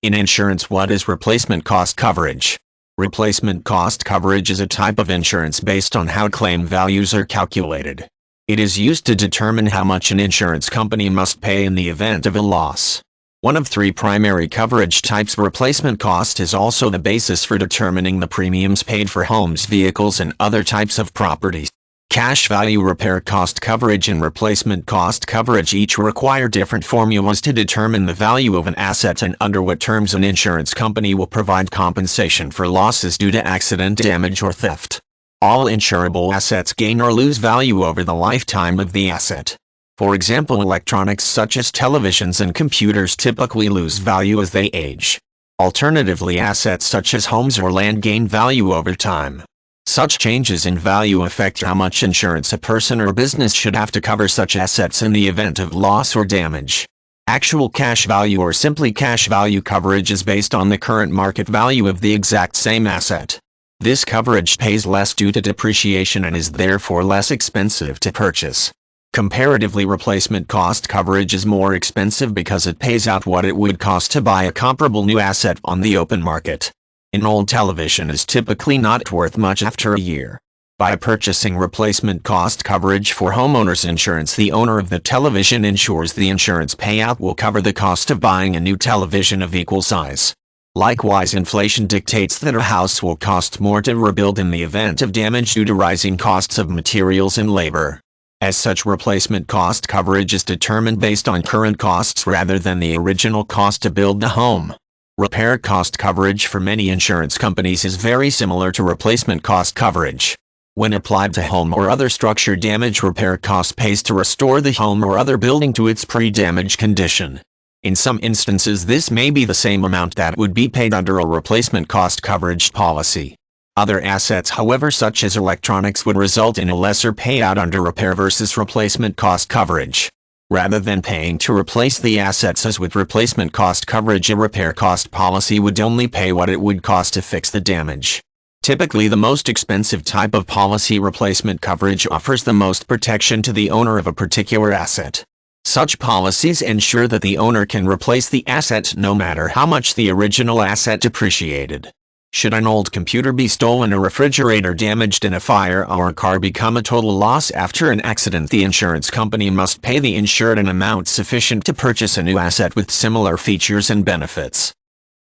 In insurance, what is replacement cost coverage? Replacement cost coverage is a type of insurance based on how claim values are calculated. It is used to determine how much an insurance company must pay in the event of a loss. One of three primary coverage types, replacement cost is also the basis for determining the premiums paid for homes, vehicles, and other types of properties. Cash value repair cost coverage and replacement cost coverage each require different formulas to determine the value of an asset and under what terms an insurance company will provide compensation for losses due to accident, damage, or theft. All insurable assets gain or lose value over the lifetime of the asset. For example, electronics such as televisions and computers typically lose value as they age. Alternatively, assets such as homes or land gain value over time. Such changes in value affect how much insurance a person or business should have to cover such assets in the event of loss or damage. Actual cash value, or simply cash value coverage, is based on the current market value of the exact same asset. This coverage pays less due to depreciation and is therefore less expensive to purchase. Comparatively, replacement cost coverage is more expensive because it pays out what it would cost to buy a comparable new asset on the open market. An old television is typically not worth much after a year. By purchasing replacement cost coverage for homeowners insurance, the owner of the television ensures the insurance payout will cover the cost of buying a new television of equal size. Likewise, inflation dictates that a house will cost more to rebuild in the event of damage due to rising costs of materials and labor. As such, replacement cost coverage is determined based on current costs rather than the original cost to build the home. Repair cost coverage for many insurance companies is very similar to replacement cost coverage. When applied to home or other structure damage, repair cost pays to restore the home or other building to its pre-damage condition. In some instances, this may be the same amount that would be paid under a replacement cost coverage policy. Other assets, however, such as electronics, would result in a lesser payout under repair versus replacement cost coverage. Rather than paying to replace the assets as with replacement cost coverage, a repair cost policy would only pay what it would cost to fix the damage. Typically, the most expensive type of policy, replacement coverage, offers the most protection to the owner of a particular asset. Such policies ensure that the owner can replace the asset no matter how much the original asset depreciated. Should an old computer be stolen, a refrigerator damaged in a fire, or a car become a total loss after an accident, the insurance company must pay the insured an amount sufficient to purchase a new asset with similar features and benefits.